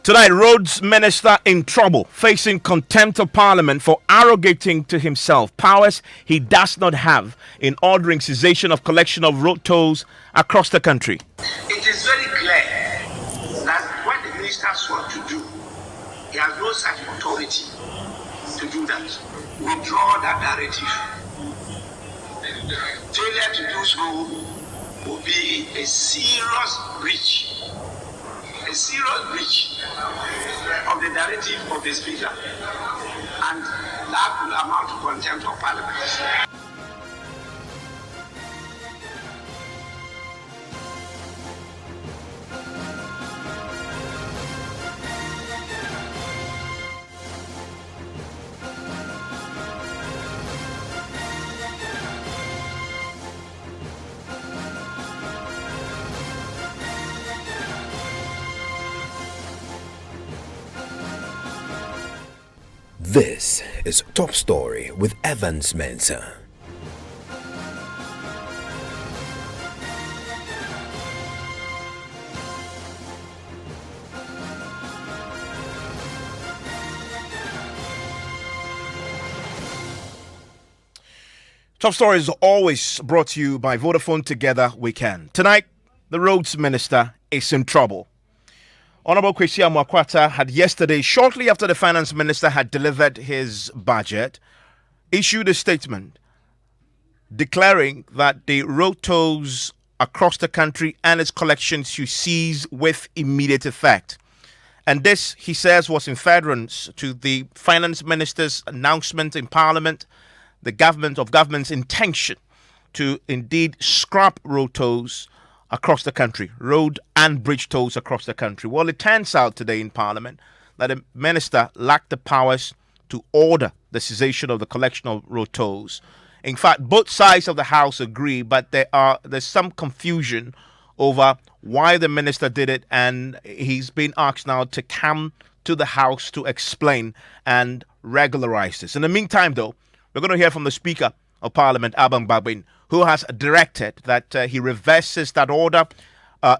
Tonight, Rhodes minister in trouble, facing contempt of parliament for arrogating to himself powers he does not have in ordering cessation of collection of road tolls across the country. It is very clear that what the ministers want to do, he has no such authority to do that. Withdraw that narrative. Failure to do so will be a serious breach of the narrative of the speaker, and that will amount to contempt of parliament. This is Top Story with Evans Mensah. Top Story is always brought to you by Vodafone. Together we can. Tonight, the Rhodes minister is in trouble. Honorable Kwesi Amoakwata had yesterday, shortly after the finance minister had delivered his budget, issued a statement declaring that the road tolls across the country and its collections should cease with immediate effect. And this, he says, was in furtherance to the finance minister's announcement in Parliament, the government's intention to indeed scrap road tolls across the country, road and bridge tolls across the country. Well, it turns out today in Parliament that the minister lacked the powers to order the cessation of the collection of road tolls. In fact, both sides of the House agree, but there's some confusion over why the minister did it, and he's been asked now to come to the House to explain and regularize this. In the meantime, though, we're going to hear from the Speaker of Parliament, Abang Bagbin, who has directed that he reverses that order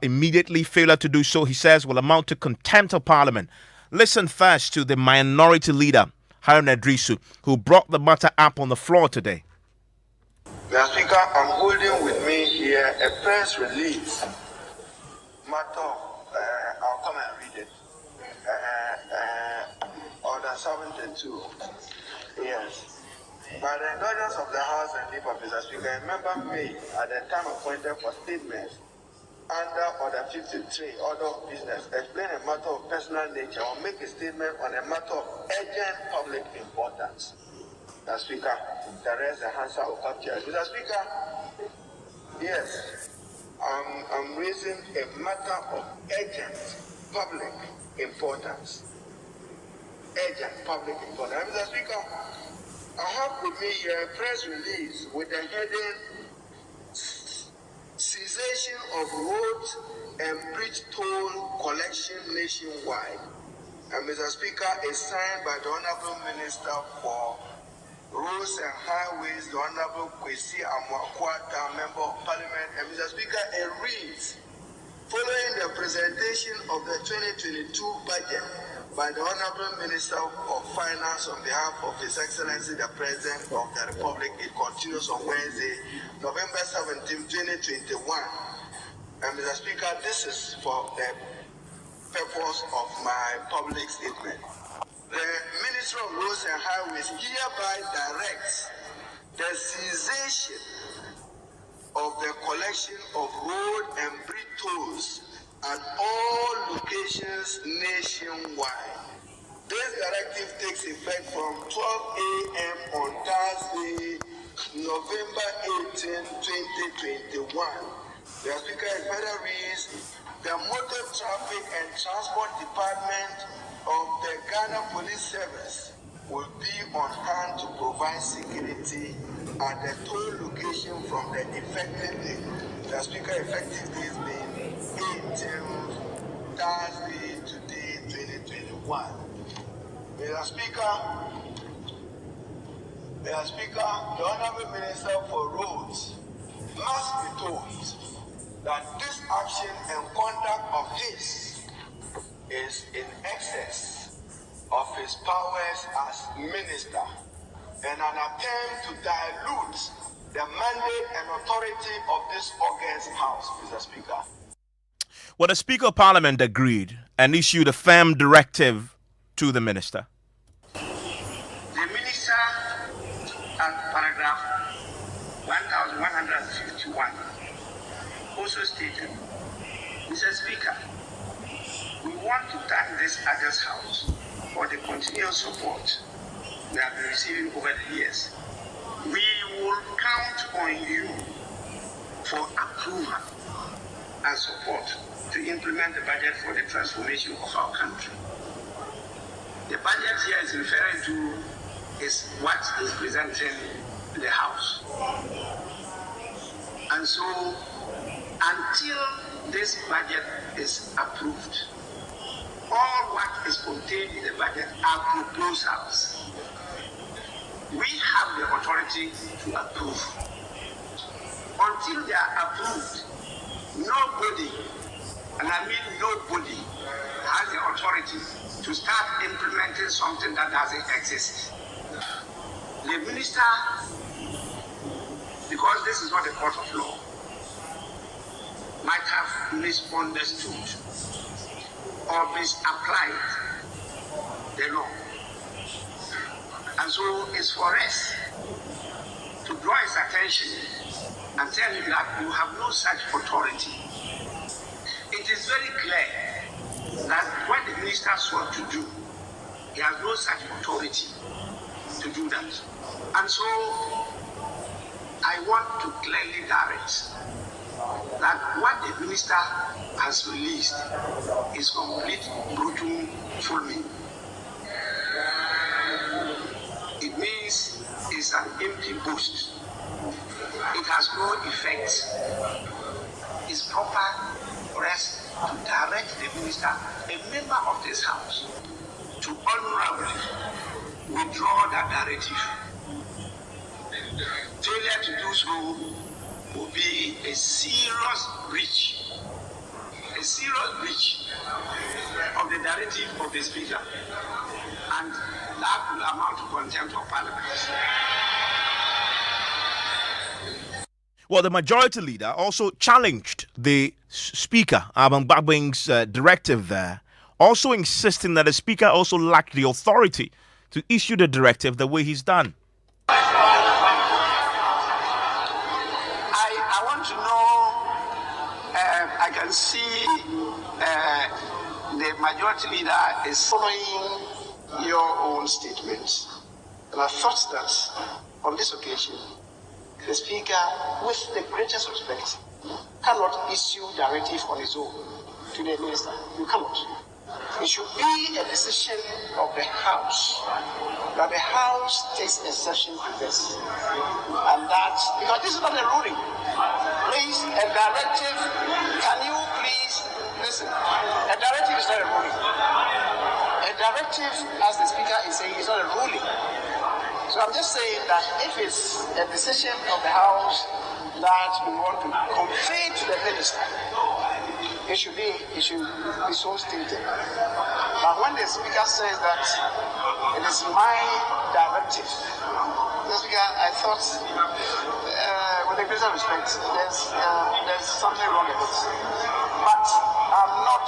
immediately. Failure to do so, he says, will amount to contempt of Parliament. Listen first to the minority leader, Harun Edrisu, who brought the matter up on the floor today. Mr. Speaker, I'm holding with me here a press release. I'll come and read it. Order 72. Yes. By the indulgence of the House and leave of Mr. Speaker, a member may, at the time appointed for statements under Order 53, Order of Business, explain a matter of personal nature or make a statement on a matter of urgent public importance. Mr. Speaker, the rest the answer will come here. Mr. Speaker, yes, I'm raising a matter of urgent public importance. Urgent public importance. Mr. Speaker, I have with me here a press release with the heading Cessation of Roads and Bridge Toll Collection Nationwide. And Mr. Speaker, is signed by the Honorable Minister for Roads and Highways, the Honorable Kwesi Amoakwata, Member of Parliament. And Mr. Speaker, it reads, following the presentation of the 2022 budget by the Honorable Minister of Finance on behalf of His Excellency the President of the Republic, it continues on Wednesday, November 17, 2021. And Mr. Speaker, this is for the purpose of my public statement. The Minister of Roads and Highways hereby directs the cessation of the collection of road and bridge tolls at all locations nationwide. This directive takes effect from 12 a.m. on Thursday, November 18, 2021. The Speaker, in further reads, the Motor Traffic and Transport Department of the Ghana Police Service will be on hand to provide security at the toll location from the effective date. The Speaker, effective days being 18th Thursday, today, 2021. Mr. Speaker, the Honorable Minister for Roads must be told that this action and conduct of his is in excess of his powers as minister and an attempt to dilute the mandate and authority of this august house, Mr. Speaker. Well, the Speaker of Parliament agreed and issued a firm directive to the minister. The minister, at paragraph 1151, also stated, Mr. Speaker, we want to thank this August House for the continuous support we have been receiving over the years. We will count on you for approval and support to implement the budget for the transformation of our country. The budget here is referring to is what is presenting the House. And so, until this budget is approved, all what is contained in the budget are proposals. We have the authority to approve. Until they are approved, nobody, and I mean nobody, has the authority to start implementing something that doesn't exist. The minister, because this is not a court of law, might have misunderstood or misapplied the law. And so it's for us to draw his attention and tell him that you have no such authority. It is very clear that what the minister sought to do, he has no such authority to do that. And so I want to clearly direct that what the minister has released is complete brutal fooling. It means it's an empty boast. It has no effect. It's proper for us to direct the minister, a member of this house, to honorably withdraw that directive. Failure to do so will be a serious breach of the directive of the Speaker, and that will amount to contempt of Parliament. Well, the majority leader also challenged the Speaker, Alban Gbagben's directive there, also insisting that the Speaker also lacked the authority to issue the directive the way he's done. I want to know, I can see the majority leader is following your own statement. And I thought that on this occasion, the Speaker, with the greatest respect, cannot issue directive on his own to the minister. You cannot. It should be a decision of the House, that the House takes exception to this. And that, because this is not a ruling. Please, a directive, can you please listen? A directive is not a ruling. A directive, as the Speaker is saying, is not a ruling. So I'm just saying that if it's a decision of the House that we want to convey to the minister, it should be so stated. But when the Speaker says that it is my directive, the Speaker, I thought, with the greatest respect, there's something wrong with it. But I'm not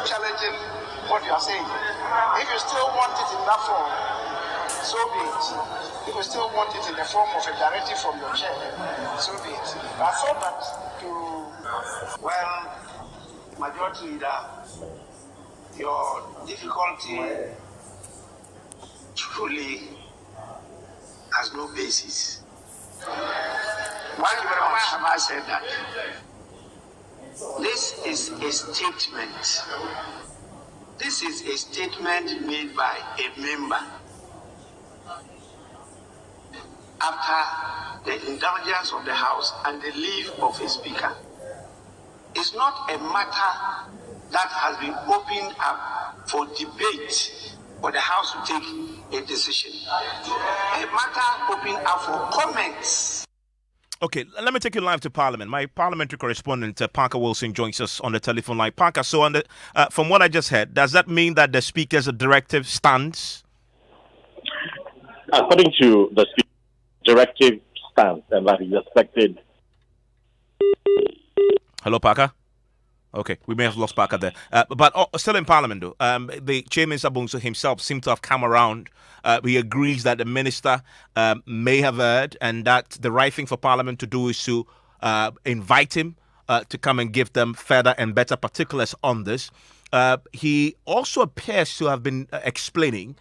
challenging what you are saying. If you still want it in that form, so be it. If you still want it in the form of a directive from your chair, so be it. I thought that Majority Leader, your difficulty truly has no basis. Why have I said that? This is a statement This is a statement made by a member after the indulgence of the House and the leave of a speaker. It's not a matter that has been opened up for debate for the House to take a decision. A matter opened up for comments. Okay, let me take you live to Parliament. My parliamentary correspondent, Parker Wilson, joins us on the telephone line. Parker, so from what I just heard, does that mean that the Speaker's directive stands? According to the directive stands, and that is expected. Hello, Parker? Okay, we may have lost Parker there. But still in Parliament, though, the Chairman Sabungsu himself seemed to have come around. He agrees that the minister may have heard and that the right thing for Parliament to do is to invite him to come and give them further and better particulars on this. He also appears to have been explaining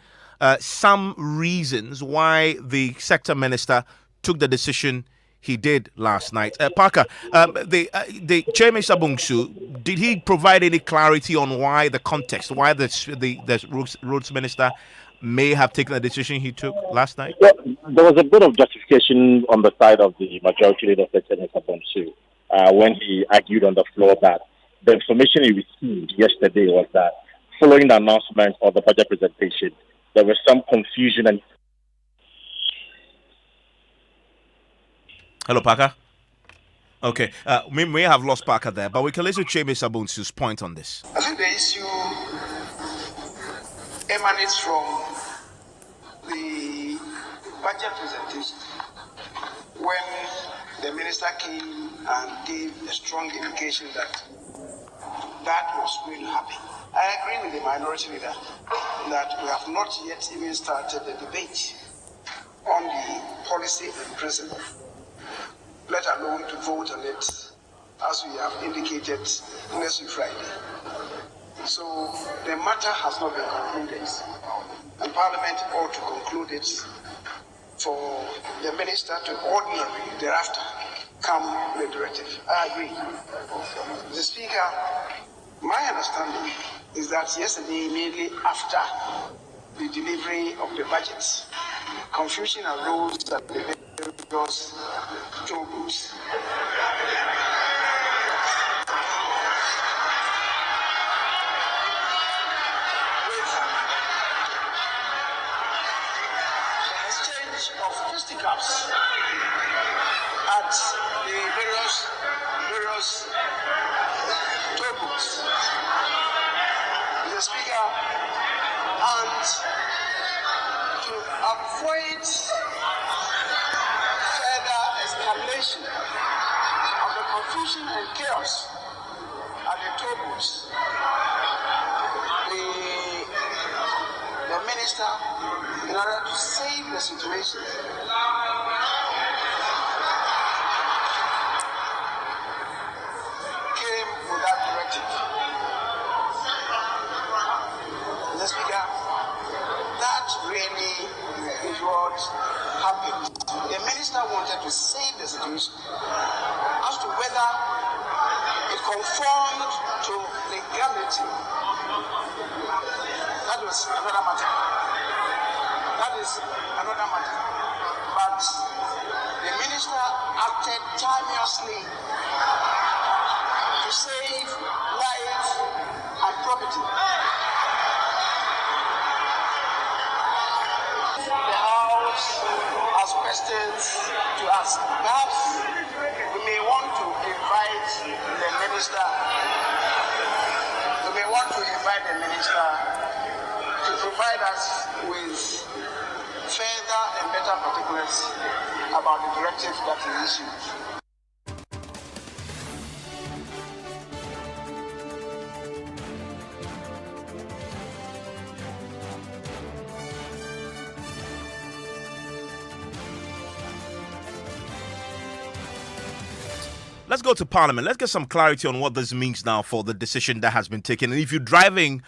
some reasons why the sector minister took the decision he did last night. Parker, the Chairman Sabungsu, did he provide any clarity on why the context, why the roads minister may have taken the decision he took last night? Well, there was a bit of justification on the side of the majority leader, Chairman Sabungsu, when he argued on the floor that the information he received yesterday was that following the announcement of the budget presentation, there was some confusion and. Hello, Parker. Okay, we may have lost Parker there, but we can listen to Chairman Sabungsu's point on this. I think the issue emanates from the budget presentation when the minister came and gave a strong indication that that was going to happen. I agree with the minority leader that we have not yet even started the debate on the policy and principle, let alone to vote on it, as we have indicated next week Friday. So the matter has not been concluded, and Parliament ought to conclude it for the minister to ordinarily thereafter come with a directive. I agree. The Speaker, my understanding is that yesterday, immediately after the delivery of the budget, confusion arose at the various toll booths. The exchange of fisticuffs at the various toll booths. The Speaker, and to avoid further escalation of the confusion and chaos at the toll booths, the minister, in order to save the situation, came with that directive. Mr. Speaker, that really is what happened. The minister wanted to save the situation as to whether it conformed to legality. That was another matter. That is another matter. But the minister acted timeously to save life and property. The House has questions to ask. Perhaps we may want to invite the minister. We may want to invite the minister to provide us with further and better particulars about the directive that he issued. Let's go to Parliament. Let's get some clarity on what this means now for the decision that has been taken. And if you're driving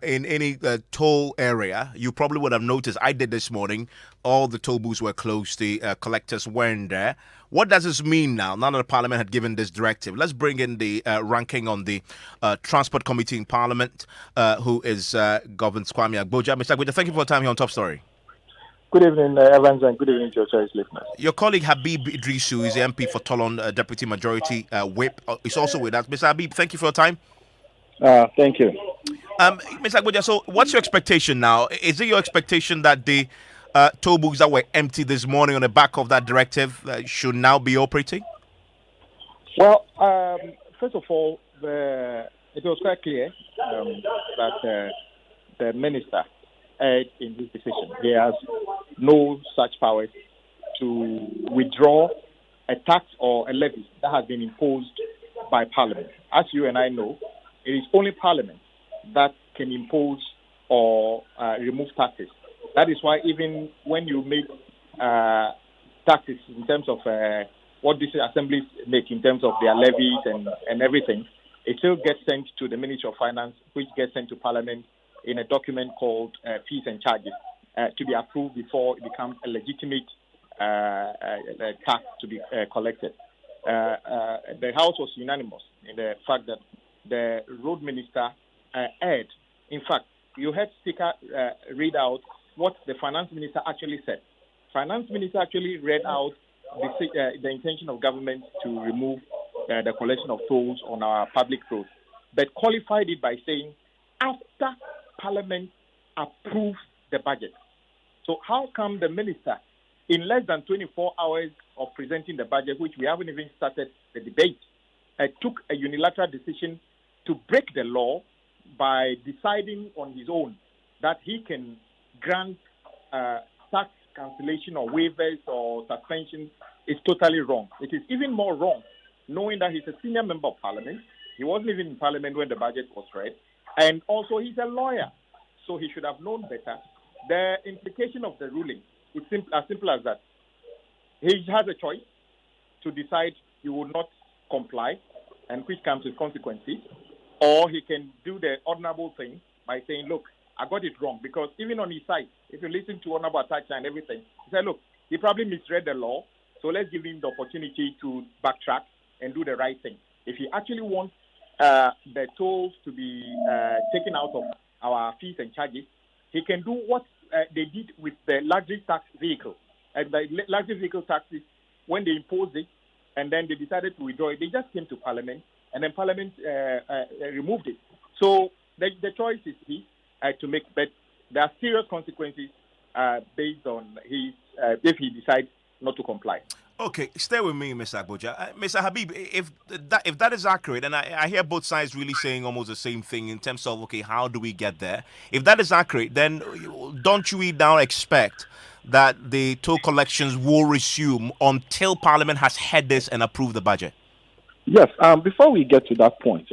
in any toll area, you probably would have noticed, I did this morning, all the toll booths were closed, the collectors weren't there. What does this mean now that the Parliament had given this directive? Let's bring in the ranking on the Transport Committee in Parliament, who is Governor Kwame Agboja. Mr. Agboja, thank you for your time here on Top Story. Good evening, Evans, and good evening to your choice listeners. Your colleague Habib Idrisu is the MP for Tolon, Deputy Majority Whip. Is also with us. Mr. Habib, thank you for your time. Thank you. Mr. Agboja, so what's your expectation now? Is it your expectation that the toll booths that were empty this morning on the back of that directive should now be operating? Well, first of all, it was quite clear that the minister erred in this decision. He has no such powers to withdraw a tax or a levy that has been imposed by Parliament. As you and I know, it is only Parliament that can impose or remove taxes. That is why even when you make taxes in terms of what these assemblies make in terms of their levies and everything, it still gets sent to the Ministry of Finance, which gets sent to Parliament in a document called fees and charges to be approved before it becomes a legitimate tax to be collected. The House was unanimous in the fact that the road minister erred. In fact, you heard Speaker read out what the finance minister actually said. Finance minister actually read out the intention of government to remove the collection of tolls on our public roads, but qualified it by saying after Parliament approves the budget. So how come the minister, in less than 24 hours of presenting the budget, which we haven't even started the debate, took a unilateral decision to break the law by deciding on his own that he can grant tax cancellation or waivers or suspensions is totally wrong. It is even more wrong knowing that he's a senior member of Parliament. He wasn't even in Parliament when the budget was read. And also he's a lawyer, so he should have known better. The implication of the ruling is as simple as that. He has a choice to decide he will not comply, and which comes with consequences, or he can do the honorable thing by saying, look, I got it wrong. Because even on his side, if you listen to Honorable Atacha and everything, he said, look, he probably misread the law, so let's give him the opportunity to backtrack and do the right thing. If he actually wants the tolls to be taken out of our fees and charges, he can do what they did with the luxury tax vehicle. And the luxury vehicle taxes, when they imposed it, and then they decided to withdraw it, they just came to Parliament, and then Parliament removed it. So the choice is his to make, but there are serious consequences based on his if he decides not to comply. Okay, stay with me, Mr. Agboja. Mr. Habib, if that is accurate, and I hear both sides really saying almost the same thing in terms of, okay, how do we get there? If that is accurate, then don't we now expect that the toll collections will resume until Parliament has heard this and approved the budget? Yes, before we get to that point,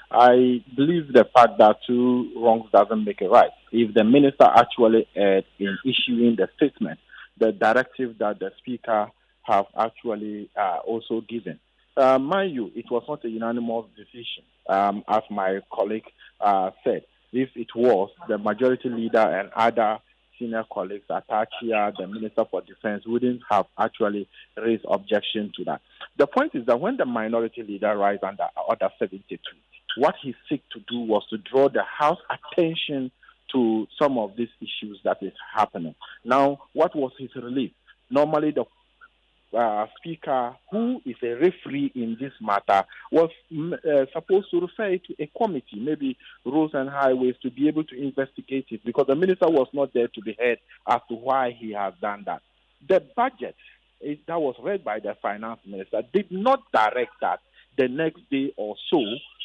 I believe the fact that two wrongs doesn't make it right. If the minister actually in issuing the statement, the directive that the speaker have actually also given. Mind you, it was not a unanimous decision, as my colleague said. If it was, the majority leader and other senior colleagues, Atachia, the Minister for Defense, wouldn't have actually raised objection to that. The point is that when the minority leader rise under Order 73, what he sought to do was to draw the House attention to some of these issues that is happening. Now, what was his relief? Normally, the speaker, who is a referee in this matter, was supposed to refer it to a committee, maybe Roads and Highways, to be able to investigate it, because the minister was not there to be heard as to why he has done that. The budget that was read by the finance minister did not direct that the next day or so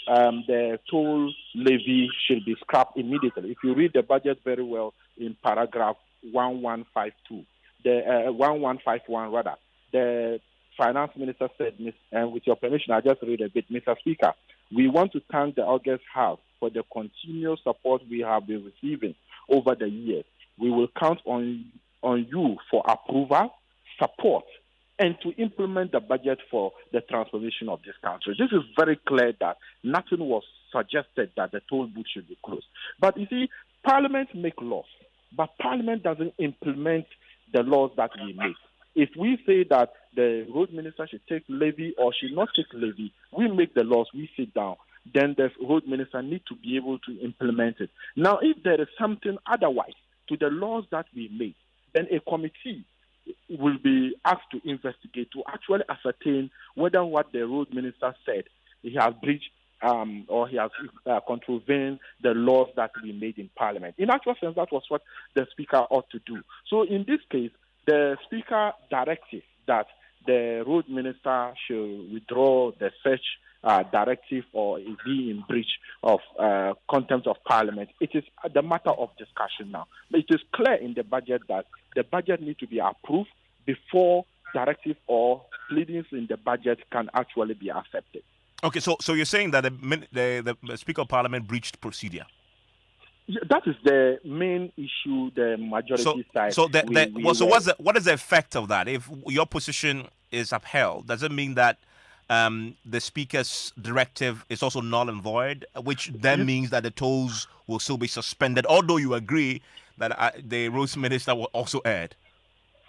the toll levy should be scrapped immediately. If you read the budget very well in paragraph 1152, the 1151 rather, the finance minister said, and with your permission, I just read a bit, Mr. Speaker, we want to thank the August House for the continuous support we have been receiving over the years. We will count on you for approval, support, and to implement the budget for the transformation of this country. This is very clear that nothing was suggested that the toll booth should be closed. But you see, Parliament make laws, but Parliament doesn't implement the laws that we make. If we say that the road minister should take levy or should not take levy, we make the laws, we sit down, then the road minister needs to be able to implement it. Now, if there is something otherwise to the laws that we make, then a committee will be asked to investigate to actually ascertain whether what the road minister said he has breached or he has contravened the laws that we made in Parliament. In actual sense, that was what the Speaker ought to do. So in this case, the Speaker directed that the road minister should withdraw the search directive or be in breach of contempt of Parliament. It is the matter of discussion now. But it is clear in the budget that the budget needs to be approved before directive or pleadings in the budget can actually be accepted. Okay, so you're saying that the Speaker of Parliament breached procedure? Yeah, that is the main issue, the majority side. So what is the effect of that? If your position is upheld, does it mean that the Speaker's directive is also null and void, which then means that the tolls will still be suspended, although you agree that the roads minister will also add?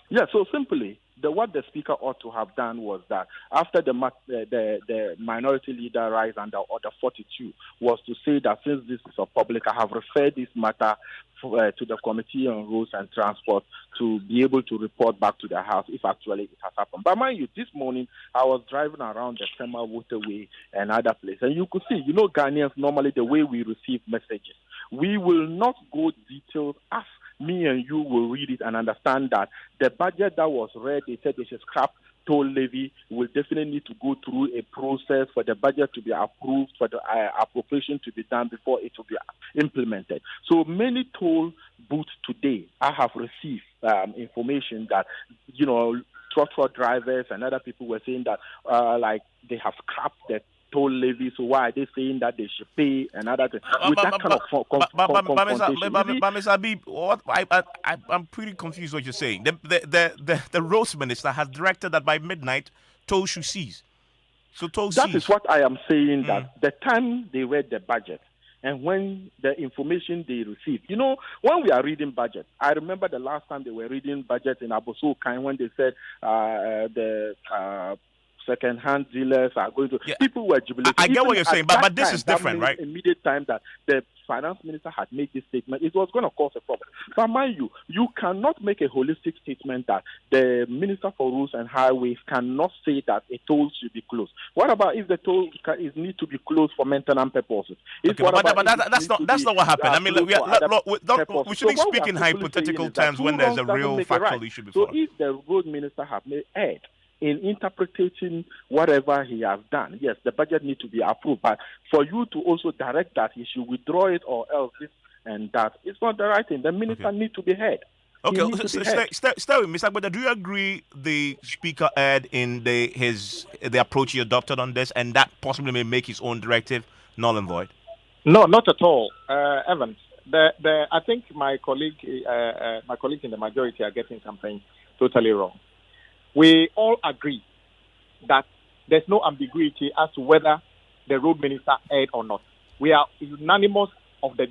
Yeah, so simply, what the Speaker ought to have done was that after the minority leader rise under Order 42 was to say that since this is a public, I have referred this matter to the Committee on Roads and Transport to be able to report back to the House if actually it has happened. But mind you, this morning I was driving around the Tema Waterway and other places, and you could see, Ghanaians, normally the way we receive messages, we will not go detailed as me and you will read it and understand that the budget that was read, they said they should scrap toll levy, will definitely need to go through a process for the budget to be approved, for the appropriation to be done before it will be implemented. So many toll booths today, I have received information that, truck drivers and other people were saying that they have scrapped the toll levy, so why are they saying that they should pay another thing? With that kind of confrontation. But Mr. Habib, I'm pretty confused what you're saying. The roads minister has directed that by midnight, toll should cease. So toll cease. That is what I am saying, that the time they read the budget and when the information they received. When we are reading budget, I remember the last time they were reading budget in Abosso Kind when they said second-hand dealers are going to... Yeah. People were jubilating. I get what you're saying, but this is different, right? Immediate time that the finance minister had made this statement, it was going to cause a problem. But mind you, you cannot make a holistic statement that the Minister for Roads and Highways cannot say that a toll should be closed. What about if the toll need to be closed for maintenance purposes? Okay, that's not what happened. I mean, we shouldn't speak in hypothetical terms when there's a real factual issue before. So if the road minister have made erred in interpreting whatever he has done, yes, the budget needs to be approved. But for you to also direct that he should withdraw it or else this and that, it's not the right thing. The minister needs to be heard. Okay, stay with me, Mr. Agbada. Do you agree the Speaker erred in the approach he adopted on this, and that possibly may make his own directive null and void? No, not at all, Evans. I think my colleagues in the majority are getting something totally wrong. We all agree that there's no ambiguity as to whether the road minister erred or not. We are unanimous of the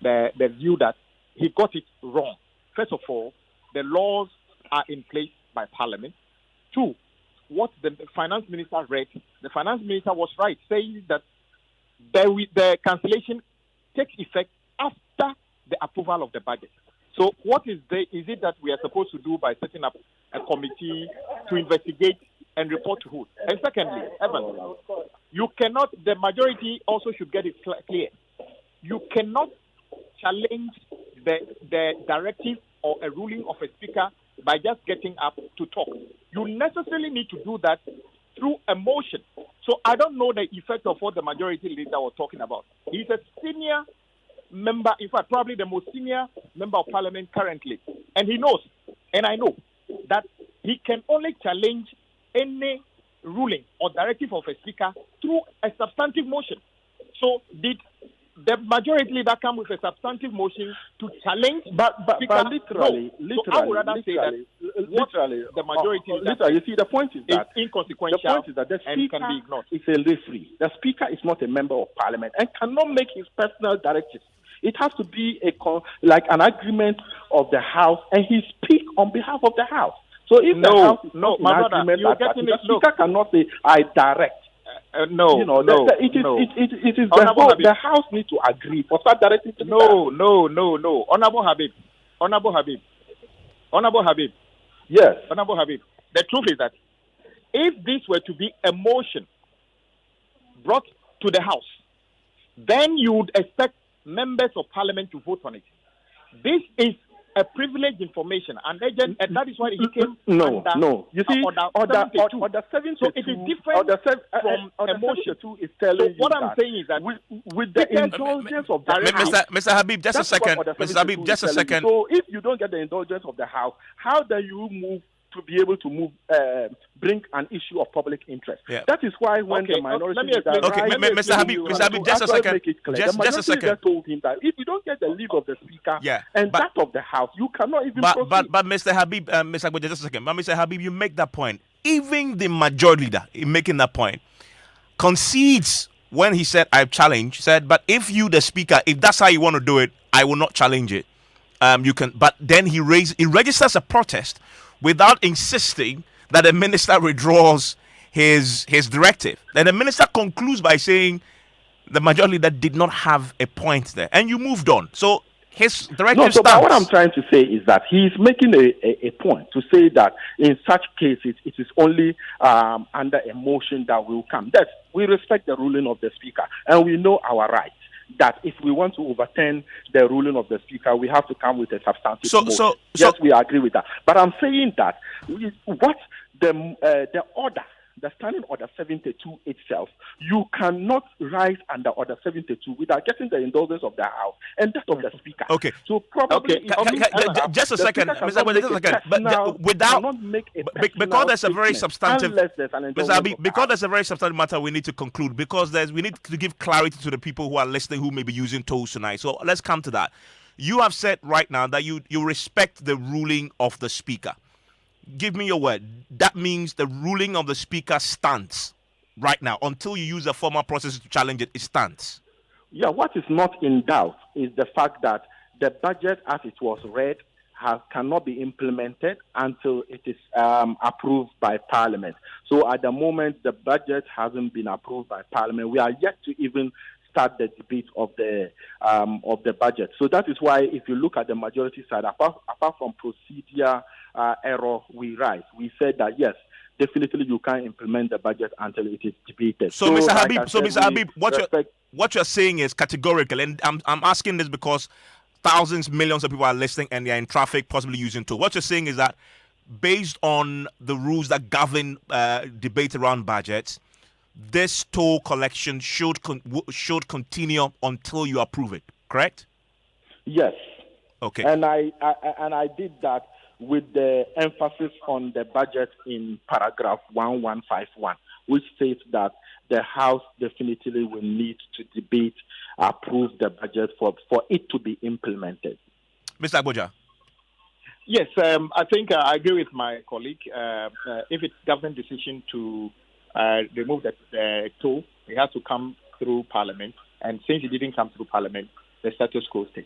view that he got it wrong. First of all, the laws are in place by Parliament. Two, what the finance minister read, the finance minister was right, saying that the cancellation takes effect after the approval of the budget. So what is it that we are supposed to do by setting up a committee to investigate and report to who? And secondly, Evan, the majority also should get it clear. You cannot challenge the directive or a ruling of a speaker by just getting up to talk. You necessarily need to do that through a motion. So I don't know the effect of what the majority leader was talking about. He's a senior member, in fact, probably the most senior member of Parliament currently. And he knows, and I know, that he can only challenge any ruling or directive of a speaker through a substantive motion. So did the majority leader come with a substantive motion to challenge? But literally, no. So I would rather say that literally, the majority literally, you see, the point is that inconsequential. The point is that the speaker can be ignored. is a referee. The speaker is not a member of parliament and cannot make his personal directives. It has to be like an agreement of the House, and he speaks on behalf of the House. So if the House is not in agreement, the speaker cannot say, I direct. It is the House needs to agree for that directive to be done. No. Honorable Habib. Yes. Honorable Habib. The truth is that if this were to be a motion brought to the House, then you would expect members of parliament to vote on it. This is a privileged information, and that is why it came No. You see, order 72. So it is different from a motion. Is telling so what I'm saying is that with the indulgence of the House, Mr. Habib, just a second. Mr. Habib, just a second. So if you don't get the indulgence of the House, how do you move to be able to bring an issue of public interest? Yeah. That is why when the minority Mr. Habib, just a second. Just a second. Told him that if you don't get the leave of the speaker that of the House, you cannot even proceed. But Mr. Habib, Mr. Agboja, just a second. But Mr. Habib, you make that point. Even the majority leader, in making that point, concedes when he said, "I challenge." Said, "But if you, the speaker, if that's how you want to do it, I will not challenge it." You can. But then he registers a protest without insisting that the minister withdraws his directive. Then the minister concludes by saying the majority leader did not have a point there, and you moved on. So his directive stands. But what I'm trying to say is that he's making a point to say that in such cases it is only under a motion that will come. That we respect the ruling of the speaker, and we know our rights. That if we want to overturn the ruling of the speaker, we have to come with a substantive motion. Yes, we agree with that. But I'm saying that what the order, the standing order 72 itself, you cannot rise under order 72 without getting the indulgence of the House and that of the speaker. Okay. So probably just a second, Mr. Abel, just a second. But without because there's a very substantive because there's a very substantive matter we need to conclude because we need to give clarity to the people who are listening who may be using tools tonight. So let's come to that. You have said right now that you respect the ruling of the speaker. Give me your word. That means the ruling of the speaker stands right now. Until you use the formal process to challenge it, it stands. Yeah, what is not in doubt is the fact that the budget as it was read cannot be implemented until it is approved by Parliament. So at the moment, the budget hasn't been approved by Parliament. We are yet to even start the debate of the budget. So that is why if you look at the majority side, apart from procedural error, we said that yes, definitely you can't implement the budget until it is debated. So Mr. Habib, what you're saying is categorical, and I'm asking this because thousands, millions of people are listening and they're in traffic, possibly using tools. What you're saying is that based on the rules that govern debate around budgets, this toll collection should continue until you approve it, correct? Yes. Okay. And I did that with the emphasis on the budget in paragraph 1151, which states that the House definitely will need to approve the budget for it to be implemented. Mr. Agboja. Yes, I think I agree with my colleague. If it's government decision to remove the toll, it has to come through Parliament. And since it didn't come through Parliament, the status quo stays.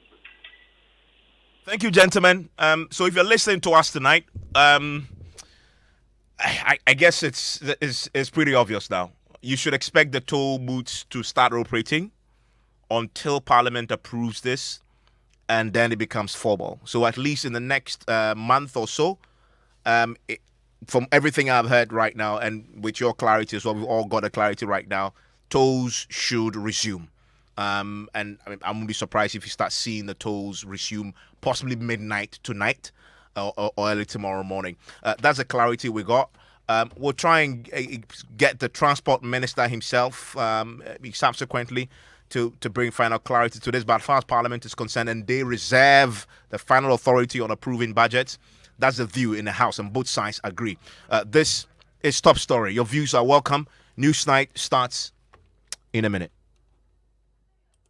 Thank you, gentlemen. So if you're listening to us tonight, I guess it's pretty obvious now. You should expect the toll booths to start operating until Parliament approves this, and then it becomes formal. So at least in the next month or so, from everything I've heard right now, and with your clarity as well, we've all got a clarity right now, tolls should resume. And I mean, I won't be surprised if you start seeing the tolls resume possibly midnight tonight or early tomorrow morning. That's the clarity we got. We'll try and get the transport minister himself subsequently to bring final clarity to this. But as far as Parliament is concerned, and they reserve the final authority on approving budgets, that's the view in the House, and both sides agree. This is Top Story. Your views are welcome. Newsnight starts in a minute.